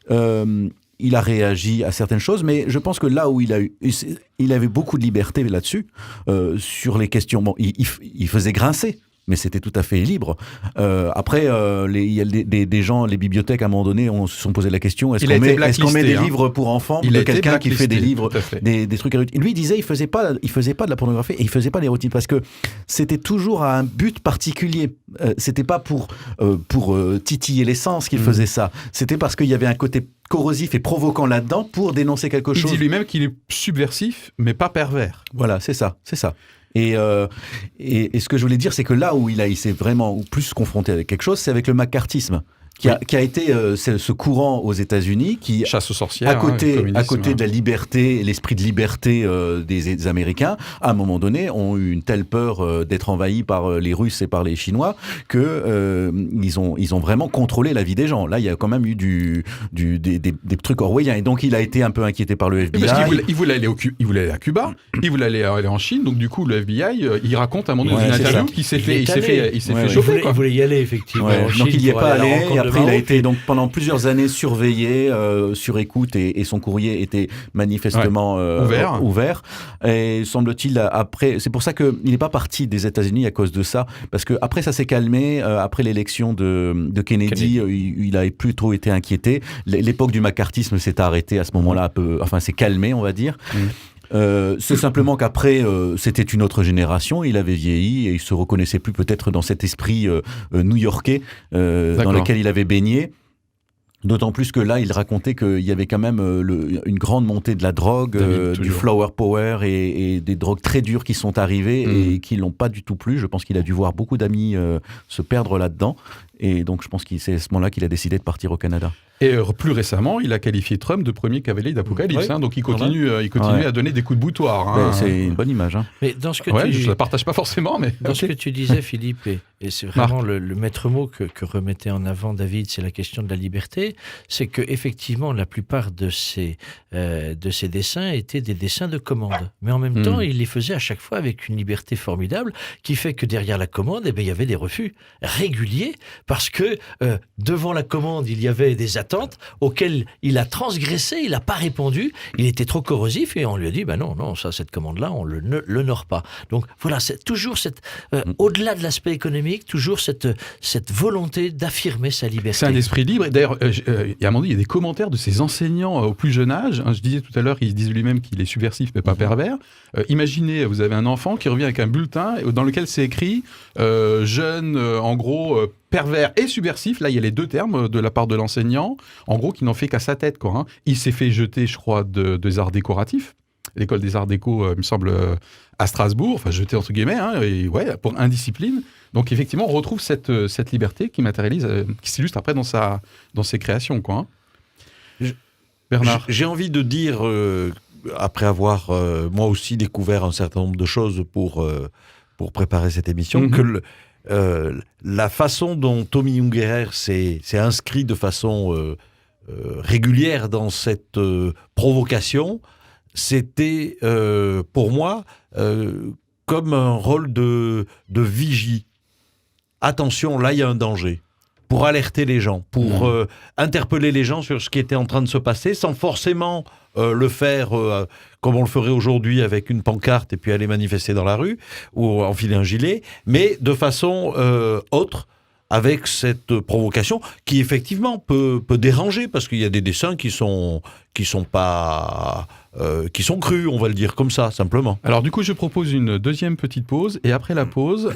D: il a réagi à certaines choses, mais je pense que là où il avait beaucoup de liberté là-dessus, sur les questions. Bon, il faisait grincer. Mais c'était tout à fait libre. Après, il y a des gens, les bibliothèques, à un moment donné, se sont posé la question, est-ce qu'on met des livres pour enfants de quelqu'un qui fait des livres, des trucs érotiques? Lui, il disait, il faisait pas de la pornographie et il faisait pas d'érotisme parce que c'était toujours à un but particulier. C'était pas pour titiller les sens qu'il faisait ça. C'était parce qu'il y avait un côté corrosif et provoquant là-dedans pour dénoncer quelque chose.
A: Il dit lui-même qu'il est subversif, mais pas pervers.
D: Voilà, c'est ça. Et ce que je voulais dire, c'est que là où il s'est vraiment plus confronté avec quelque chose, c'est avec le macartisme, qui a été ce courant aux États-Unis qui,
A: chasse aux sorcières,
D: à côté de la liberté, l'esprit de liberté des Américains, à un moment donné, ont eu une telle peur d'être envahis par les Russes et par les Chinois que ils ont vraiment contrôlé la vie des gens. Là, il y a quand même eu des trucs orwelliens. Et donc, il a été un peu inquiété par le FBI.
A: Parce qu'il voulait aller à Cuba, il voulait aller en Chine. Donc, du coup, le FBI, il raconte à un moment donné dans une interview qu'il s'est fait chauffer.
C: Il voulait y aller, effectivement.
D: Donc, il n'y est pas allé. Après, il a été donc pendant plusieurs années surveillé, sur écoute, et son courrier était manifestement ouvert. Et semble-t-il, après, c'est pour ça qu'il n'est pas parti des États-Unis à cause de ça, parce que après ça s'est calmé. Après l'élection de Kennedy, il a plutôt été inquiété. L'époque du macartisme s'est arrêtée à ce moment-là, s'est calmé, on va dire. C'est simplement qu'après, c'était une autre génération, il avait vieilli et il se reconnaissait plus peut-être dans cet esprit new-yorkais dans lequel il avait baigné. D'autant plus que là, il racontait qu'il y avait quand même une grande montée de la drogue, du flower power et des drogues très dures qui sont arrivées et qui l'ont pas du tout plu. Je pense qu'il a dû voir beaucoup d'amis se perdre là-dedans. Et donc, je pense que c'est à ce moment-là qu'il a décidé de partir au Canada.
A: Et plus récemment, il a qualifié Trump de premier cavalier d'Apocalypse. Donc, il continue à donner des coups de boutoir.
D: C'est une bonne image.
C: Mais dans ce que
A: je ne la partage pas forcément. Mais
C: dans ce que tu disais, Philippe, et c'est vraiment le maître mot que remettait en avant David, c'est la question de la liberté. C'est qu'effectivement, la plupart de ces dessins étaient des dessins de commande. Mais en même temps, il les faisait à chaque fois avec une liberté formidable qui fait que derrière la commande, il y avait des refus réguliers parce que devant la commande, il y avait des attentes auxquelles il a transgressé, il n'a pas répondu, il était trop corrosif et on lui a dit non, cette commande-là, on ne l'honore pas. Donc voilà, c'est toujours au-delà de l'aspect économique, toujours cette volonté d'affirmer sa liberté.
A: C'est un esprit libre. Et d'ailleurs, il y a il y a des commentaires de ses enseignants au plus jeune âge. Je disais tout à l'heure, ils disent lui-même qu'il est subversif mais pas pervers. Imaginez, vous avez un enfant qui revient avec un bulletin dans lequel c'est écrit jeune, en gros, pervers et subversif. Là, il y a les deux termes de la part de l'enseignant, en gros, qui n'en fait qu'à sa tête. Il s'est fait jeter, je crois, des arts décoratifs. L'école des arts déco, il me semble, à Strasbourg, jeté entre guillemets, pour indiscipline. Donc effectivement, on retrouve cette liberté qui matérialise, qui s'illustre après dans ses créations, Bernard.
B: J'ai envie de dire, après avoir moi aussi découvert un certain nombre de choses pour préparer cette émission, que la façon dont Tommy Ungerer s'est inscrit de façon régulière dans cette provocation, c'était pour moi comme un rôle de vigie. Attention, là il y a un danger. Pour alerter les gens, pour interpeller les gens sur ce qui était en train de se passer, sans forcément le faire comme on le ferait aujourd'hui avec une pancarte et puis aller manifester dans la rue ou enfiler un gilet, mais de façon autre, avec cette provocation qui effectivement peut déranger, parce qu'il y a des dessins qui sont pas qui sont crus, on va le dire comme ça, simplement.
A: Alors du coup, je propose une deuxième petite pause, et après la pause,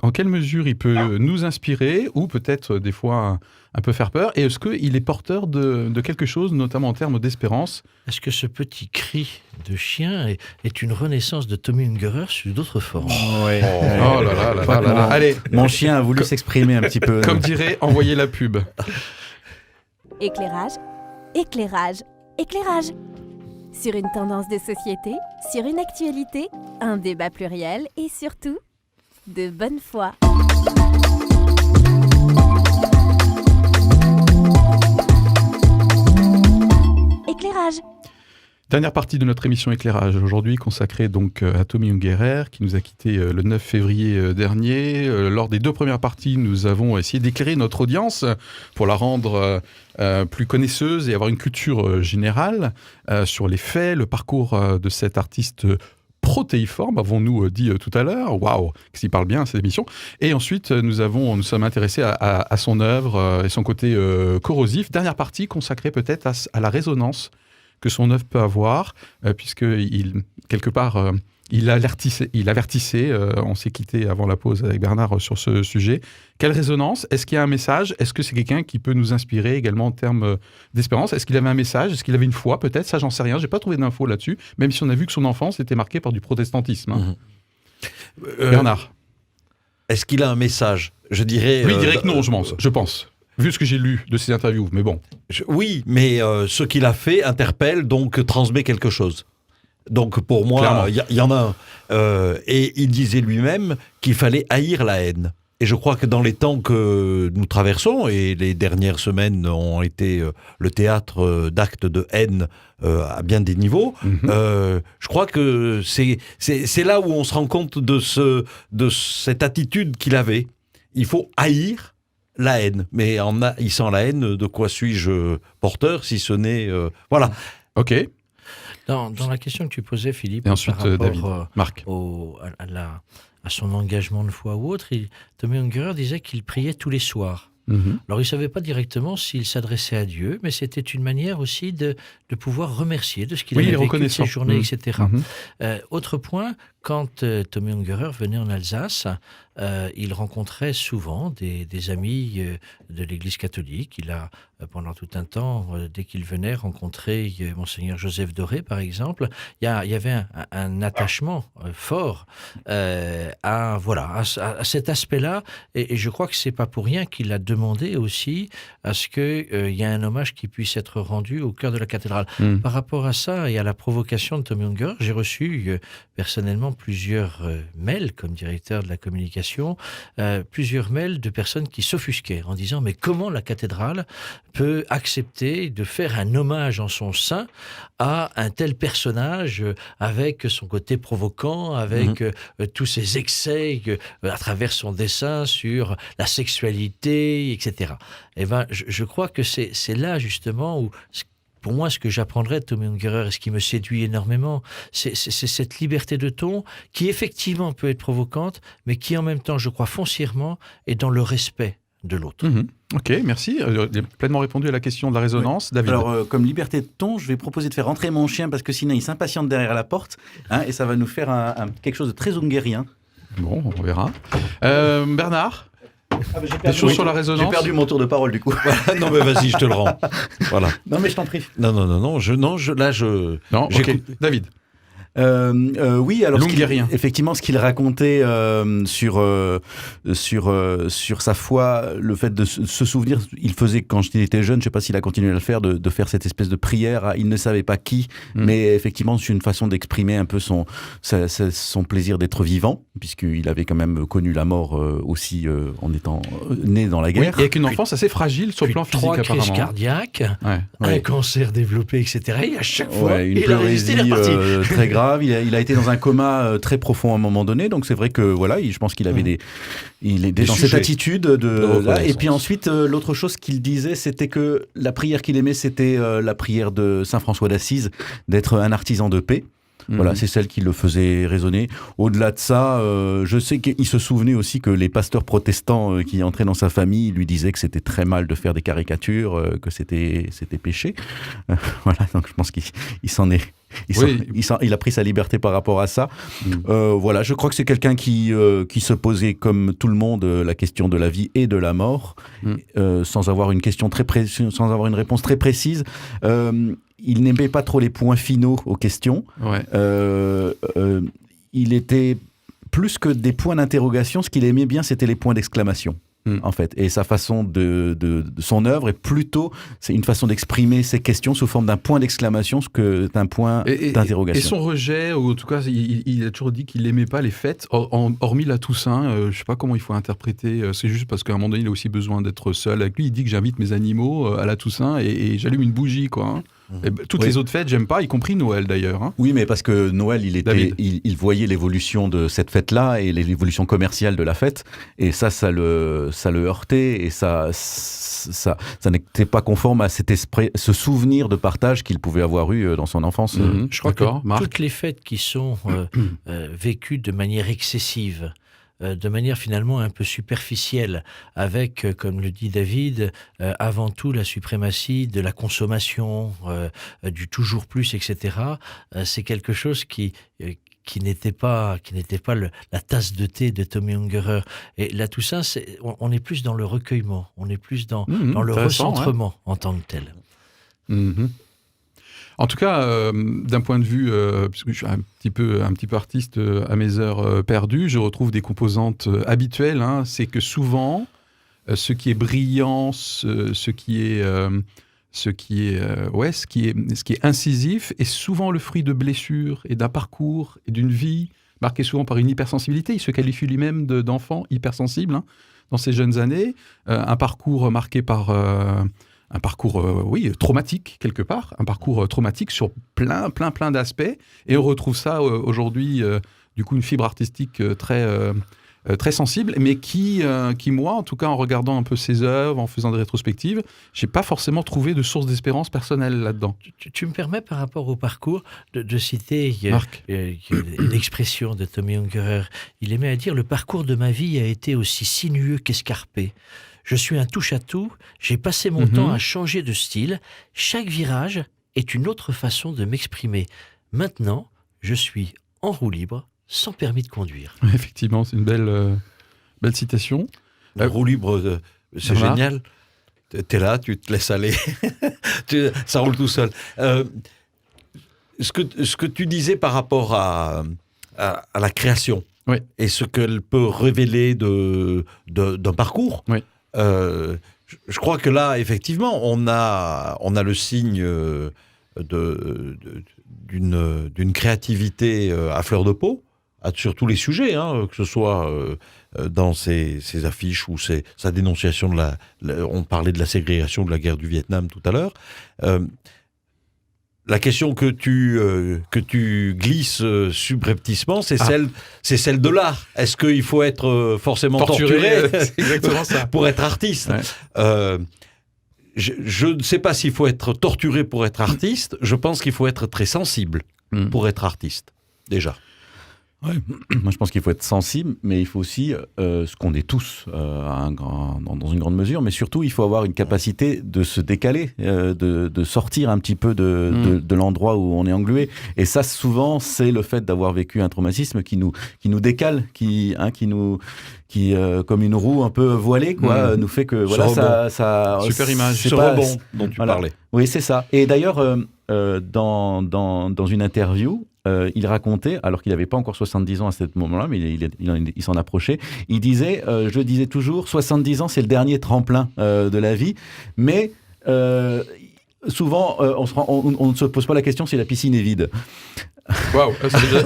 A: en quelle mesure il peut nous inspirer, ou peut-être des fois un peu faire peur, et est-ce qu'il est porteur de quelque chose, notamment en termes d'espérance?
C: Est-ce que ce petit cri de chien est une renaissance de Tommy Ungerer sous d'autres formes?
A: Oh là là là là là. Allez,
D: Mon chien a voulu s'exprimer un petit peu.
A: comme dirait, envoyez la pub.
E: Éclairage, éclairage, éclairage. Sur une tendance de société, sur une actualité, un débat pluriel et surtout, de bonne foi. Éclairage.
A: Dernière partie de notre émission Éclairage, aujourd'hui consacrée donc à Tommy Ungerer, qui nous a quittés le 9 février dernier. Lors des 2 premières parties, nous avons essayé d'éclairer notre audience pour la rendre plus connaisseuse et avoir une culture générale sur les faits, le parcours de cet artiste protéiforme, avons-nous dit tout à l'heure. Waouh, qu'il parle bien, cette émission. Et ensuite, nous sommes intéressés à son œuvre et son côté corrosif. Dernière partie consacrée peut-être à la résonance que son œuvre peut avoir, puisque quelque part, il avertissait, on s'est quitté avant la pause avec Bernard sur ce sujet. Quelle résonance? Est-ce qu'il y a un message? Est-ce que c'est quelqu'un qui peut nous inspirer également en termes d'espérance? Est-ce qu'il avait un message? Est-ce qu'il avait une foi peut-être? Ça, j'en sais rien. J'ai pas trouvé d'infos là-dessus, même si on a vu que son enfance était marquée par du protestantisme. Bernard?
B: Est-ce qu'il a un message? Je dirais...
A: Oui, direct non, je pense. Vu ce que j'ai lu de ses interviews, mais bon.
B: Oui, mais ce qu'il a fait interpelle, donc transmet quelque chose. Donc pour moi, il y en a un. Et il disait lui-même qu'il fallait haïr la haine. Et je crois que dans les temps que nous traversons, et les dernières semaines ont été le théâtre d'actes de haine à bien des niveaux, je crois que c'est là où on se rend compte de cette attitude qu'il avait. Il faut haïr la haine. Mais en haïssant la haine, de quoi suis-je porteur, si ce n'est... voilà.
A: Ok.
C: Dans la question que tu posais, Philippe,
A: et ensuite,
C: par rapport
A: David, Marc.
C: à son engagement de foi ou autre, Tommy Ungerer disait qu'il priait tous les soirs. Alors, il ne savait pas directement s'il s'adressait à Dieu, mais c'était une manière aussi de pouvoir remercier de ce qu'il avait vécu de ses journées, etc. Autre point, quand Tommy Ungerer venait en Alsace, il rencontrait souvent des amis de l'Église catholique. Il a, pendant tout un temps, dès qu'il venait, rencontré Monseigneur Joseph Doré, par exemple. Il y avait un attachement fort à cet aspect-là. Et je crois que ce n'est pas pour rien qu'il a demandé aussi à ce qu'il y ait un hommage qui puisse être rendu au cœur de la cathédrale. Par rapport à ça et à la provocation de Tommy Ungerer, j'ai reçu personnellement plusieurs mails comme directeur de la communication, plusieurs mails de personnes qui s'offusquaient en disant mais comment la cathédrale peut accepter de faire un hommage en son sein à un tel personnage avec son côté provoquant, avec tous ses excès à travers son dessin sur la sexualité, etc. Eh ben, je crois que c'est là justement où... Pour moi, ce que j'apprendrais de Tommy Ungerer et ce qui me séduit énormément, c'est cette liberté de ton qui effectivement peut être provocante, mais qui en même temps, je crois foncièrement, est dans le respect de l'autre.
A: Ok, merci. J'ai pleinement répondu à la question de la résonance.
D: Oui.
A: David.
D: Alors, comme liberté de ton, je vais proposer de faire rentrer mon chien parce que sinon il s'impatiente derrière la porte et ça va nous faire quelque chose de très unguérien.
A: Bon, on verra. Bernard? Des choses sur la résonance.
D: J'ai perdu mon tour de parole du coup.
B: Non mais vas-y, je te le rends. Voilà.
D: Non mais je t'en prie.
B: Non,
A: Non, ok. David.
D: Oui, alors
A: effectivement,
D: ce qu'il racontait sur sa foi, le fait de se souvenir, il faisait quand il était jeune, je ne sais pas s'il a continué à le faire, de faire cette espèce de prière. Il ne savait pas qui, mais effectivement, c'est une façon d'exprimer un peu son plaisir d'être vivant, puisqu'il avait quand même connu la mort aussi en étant né dans la guerre.
A: Oui, et avec une enfance assez fragile sur le plan physique,
C: 3
A: apparemment.
C: 3 crises cardiaques, un cancer développé, etc. Et à chaque fois,
D: une
C: il a résisté, il est parti.
D: très grave. Il a été dans un coma très profond à un moment donné. Donc c'est vrai que voilà, je pense qu'il avait il est dans cette attitude de et puis ensuite, l'autre chose qu'il disait, c'était que la prière qu'il aimait, c'était la prière de Saint François d'Assise, d'être un artisan de paix. Voilà, c'est celle qui le faisait résonner. Au-delà de ça, je sais qu'il se souvenait aussi que les pasteurs protestants qui entraient dans sa famille lui disaient que c'était très mal de faire des caricatures, que c'était péché. Voilà, donc je pense qu'il s'en est... Il a pris sa liberté par rapport à ça. Voilà, je crois que c'est quelqu'un qui se posait comme tout le monde la question de la vie et de la mort, sans avoir une question sans avoir une réponse très précise. Il n'aimait pas trop les points finaux aux questions. Ouais. Il était plus que des points d'interrogation. Ce qu'il aimait bien, c'était les points d'exclamation. En fait, et sa façon de son œuvre est plutôt, c'est une façon d'exprimer ses questions sous forme d'un point d'exclamation que d'un point d'interrogation.
A: Et son rejet, ou en tout cas, il a toujours dit qu'il n'aimait pas les fêtes, hormis la Toussaint. Je sais pas comment il faut interpréter. C'est juste parce qu'à un moment donné, il a aussi besoin d'être seul avec lui. Il dit que j'invite mes animaux à la Toussaint et j'allume une bougie, quoi. Hein. Toutes les autres fêtes, j'aime pas, y compris Noël d'ailleurs. Hein.
D: Oui, mais parce que Noël, il voyait l'évolution de cette fête-là et l'évolution commerciale de la fête, et ça le heurtait, et ça n'était pas conforme à ce souvenir de partage qu'il pouvait avoir eu dans son enfance.
C: Je crois que toutes les fêtes qui sont vécues de manière excessive, de manière finalement un peu superficielle, avec, comme le dit David, avant tout la suprématie de la consommation, du toujours plus, etc. C'est quelque chose qui n'était pas la tasse de thé de Tommy Ungerer. Et là, tout ça, on est plus dans le recueillement, on est plus dans le recentrement en tant que tel.
A: En tout cas, d'un point de vue, puisque je suis un petit peu artiste à mes heures perdues, je retrouve des composantes habituelles. Hein. C'est que souvent, ce qui est brillant, ce qui est incisif est souvent le fruit de blessures et d'un parcours et d'une vie marquée souvent par une hypersensibilité. Il se qualifie lui-même d'enfant hypersensible dans ses jeunes années. Un parcours marqué par... un parcours, traumatique, quelque part. Un parcours traumatique sur plein d'aspects. Et on retrouve ça aujourd'hui, du coup, une fibre artistique très sensible, mais qui, moi, en tout cas, en regardant un peu ses œuvres, en faisant des rétrospectives, j'ai pas forcément trouvé de source d'espérance personnelle là-dedans.
C: Tu me permets, par rapport au parcours, de citer une expression de Tommy Ungerer. Il aimait à dire « Le parcours de ma vie a été aussi sinueux qu'escarpé. Je suis un touche-à-tout, j'ai passé mon temps à changer de style. Chaque virage est une autre façon de m'exprimer. Maintenant, je suis en roue libre, sans permis de conduire. »
A: Effectivement, c'est une belle citation.
B: La roue libre, c'est génial. T'es là, tu te laisses aller. Ça roule tout seul. Ce que tu disais par rapport à la création, et ce qu'elle peut révéler d'un parcours, je crois que là, effectivement, on a le signe d'une créativité à fleur de peau, sur tous les sujets, que ce soit dans ses affiches ou sa dénonciation on parlait de la ségrégation de la guerre du Vietnam tout à l'heure. La question que tu glisses subrepticement, c'est celle de l'art. Est-ce qu'il faut être forcément torturé
A: c'est exactement ça.
B: pour être artiste? Je ne sais pas s'il faut être torturé pour être artiste. Je pense qu'il faut être très sensible pour être artiste, déjà.
D: Ouais. Moi, je pense qu'il faut être sensible, mais il faut aussi, ce qu'on est tous dans une grande mesure, mais surtout, il faut avoir une capacité de se décaler, de sortir un petit peu de l'endroit où on est englué. Et ça, souvent, c'est le fait d'avoir vécu un traumatisme qui nous décale, qui comme une roue un peu voilée, quoi, nous fait que voilà, ça
A: super image.
B: Ce rebond dont tu parlais.
D: Oui, c'est ça. Et d'ailleurs, dans une interview, il racontait, alors qu'il n'avait pas encore 70 ans à ce moment-là, mais il s'en approchait, il disait, je disais toujours, 70 ans, c'est le dernier tremplin de la vie, mais souvent, on ne se pose pas la question si la piscine est vide.
A: Waouh,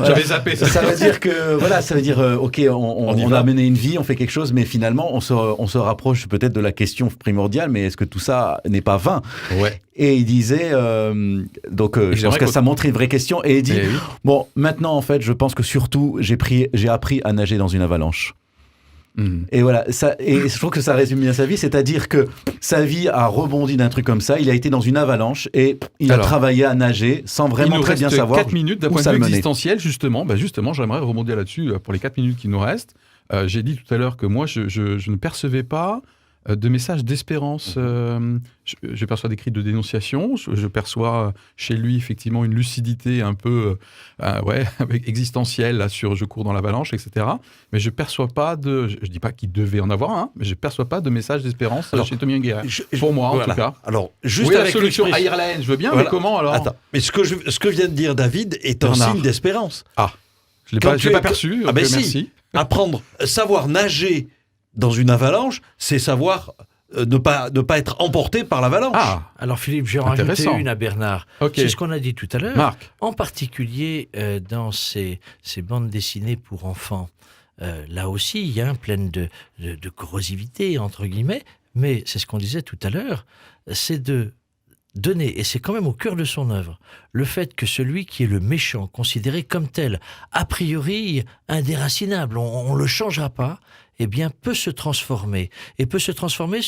A: j'avais zappé ça.
D: Ça veut dire que, voilà, ça veut dire, ok, on a mené une vie, on fait quelque chose, mais finalement, on se rapproche peut-être de la question primordiale, mais est-ce que tout ça n'est pas vain?
A: Ouais.
D: Et il disait, je pense que ça montrait une vraie question, et il dit, bon, maintenant, en fait, je pense que surtout, j'ai appris à nager dans une avalanche. Et voilà, et je trouve que ça résume bien sa vie, c'est-à-dire que sa vie a rebondi d'un truc comme ça, il a été dans une avalanche et il a travaillé à nager sans vraiment très bien savoir.
A: 4 minutes d'un point de vue existentiel, justement, j'aimerais rebondir là-dessus pour les 4 minutes qui nous restent. J'ai dit tout à l'heure que moi, je ne percevais pas de messages d'espérance. Je perçois des cris de dénonciation, je perçois chez lui effectivement une lucidité un peu existentielle là, sur je cours dans l'avalanche, etc. Mais je perçois pas je dis pas qu'il devait en avoir un, mais je perçois pas de message d'espérance chez Tommy Ungerer. Pour moi, en tout cas.
B: Alors, juste
A: oui,
B: avec
A: la solution Ireland, je veux bien, mais comment alors?
B: Attends, mais ce que vient de dire David est un signe d'espérance.
A: Ah, je l'ai pas perçu. Merci.
B: Apprendre, savoir nager dans une avalanche, c'est savoir ne pas être emporté par l'avalanche.
C: Ah, alors Philippe, j'ai rajouté une à Bernard.
A: Okay.
C: C'est ce qu'on a dit tout à l'heure.
A: Marc.
C: En particulier dans ces bandes dessinées pour enfants. Là aussi, il y a plein de corrosivité, entre guillemets, mais c'est ce qu'on disait tout à l'heure, c'est de donner, et c'est quand même au cœur de son œuvre, le fait que celui qui est le méchant, considéré comme tel, a priori indéracinable, on ne le changera pas, eh bien, peut se transformer. Et peut se transformer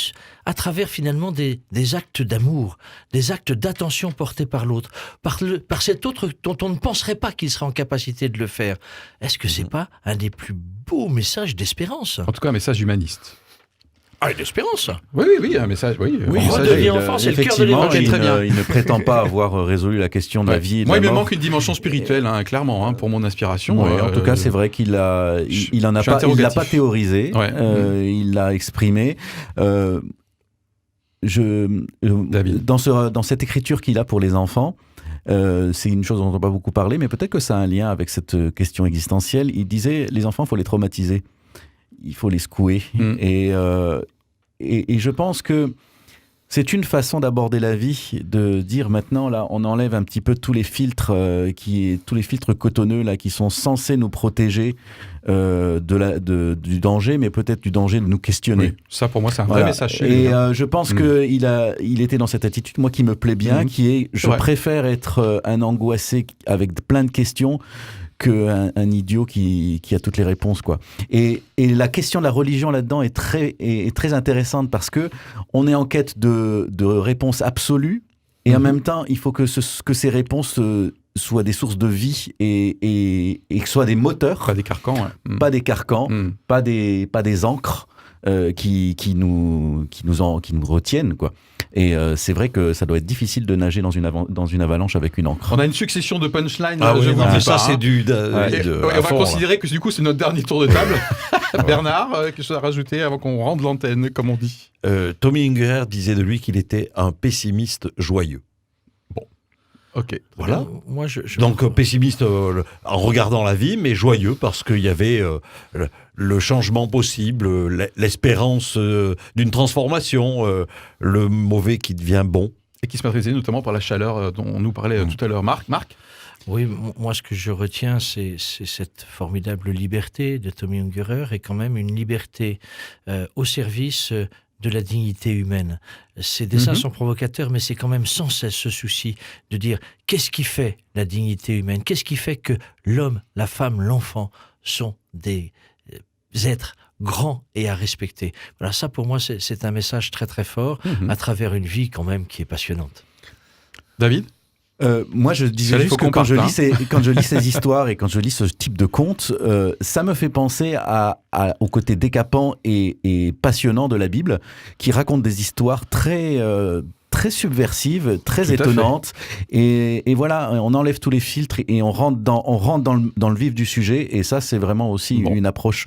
C: à travers, finalement, des actes d'amour, des actes d'attention portés par l'autre, par cet autre dont on ne penserait pas qu'il serait en capacité de le faire. Est-ce que c'est pas un des plus beaux messages d'espérance?
A: En tout cas, un message humaniste.
C: Ah, d'espérance.
A: Oui, un message. Oui,
C: redevient enfant, c'est le cœur de l'évangile.
D: Il ne prétend pas avoir résolu la question de la vie et de
A: moi,
D: la
A: il me
D: mort.
A: manque une dimension spirituelle, clairement, pour mon inspiration.
D: En tout cas, c'est vrai qu'il l'a pas théorisé, il l'a exprimé. Dans cette écriture qu'il a pour les enfants, c'est une chose dont on n'a pas beaucoup parlé, mais peut-être que ça a un lien avec cette question existentielle. Il disait, les enfants, il faut les traumatiser. Il faut les secouer. Et je pense que c'est une façon d'aborder la vie, de dire maintenant, là, on enlève un petit peu tous les filtres cotonneux là, qui sont censés nous protéger du danger, mais peut-être du danger de nous questionner.
A: Oui, ça, pour moi, c'est un vrai message.
D: Et je pense qu'il était dans cette attitude, moi, qui me plaît bien, qui est, je préfère être un angoissé avec plein de questions qu'un idiot qui a toutes les réponses, quoi. Et la question de la religion là-dedans est très intéressante parce que on est en quête de réponses absolues et en même temps, il faut que ces réponses soient des sources de vie et que soient des moteurs.
A: Pas des carcans.
D: Pas des carcans, pas des ancres qui nous retiennent, quoi. Et c'est vrai que ça doit être difficile de nager dans une avalanche avec une ancre.
A: On a une succession de punchlines.
B: Mais ça, c'est
A: on va considérer que du coup, c'est notre dernier tour de table. Bernard, quelque chose à rajouter avant qu'on rende l'antenne, comme on dit?
B: Tommy Ungerer disait de lui qu'il était un pessimiste joyeux.
A: Ok.
B: Voilà. Donc pessimiste en regardant la vie, mais joyeux parce qu'il y avait le changement possible, l'espérance d'une transformation, le mauvais qui devient bon.
A: Et qui se matérialisait notamment par la chaleur dont on nous parlait tout à l'heure. Marc?
C: Oui, moi ce que je retiens, c'est cette formidable liberté de Tommy Ungerer et quand même une liberté au service de la dignité humaine. Ces dessins sont provocateurs, mais c'est quand même sans cesse ce souci de dire qu'est-ce qui fait la dignité humaine? Qu'est-ce qui fait que l'homme, la femme, l'enfant sont des êtres grands et à respecter? Voilà, ça pour moi c'est un message très très fort à travers une vie quand même qui est passionnante.
A: David?
D: Moi, je disais juste que quand je lis ces histoires et quand je lis ce type de contes, ça me fait penser au côté décapant et passionnant de la Bible, qui raconte des histoires très subversives, très étonnantes. Et voilà, on enlève tous les filtres et on rentre dans le vif du sujet. Et ça, c'est vraiment aussi une approche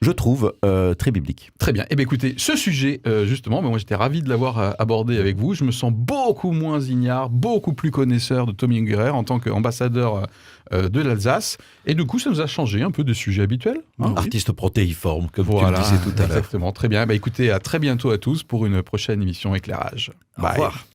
D: je trouve, très biblique.
A: Très bien. Eh bien, écoutez, ce sujet, justement, moi j'étais ravi de l'avoir abordé avec vous. Je me sens beaucoup moins ignare, beaucoup plus connaisseur de Tommy Ungerer en tant qu'ambassadeur de l'Alsace. Et du coup, ça nous a changé un peu des sujets habituels. Hein,
B: Artiste protéiforme, comme tu
A: voilà,
B: le disais tout à l'heure.
A: Exactement. Très bien. Écoutez, à très bientôt à tous pour une prochaine émission Éclairage.
B: Au revoir.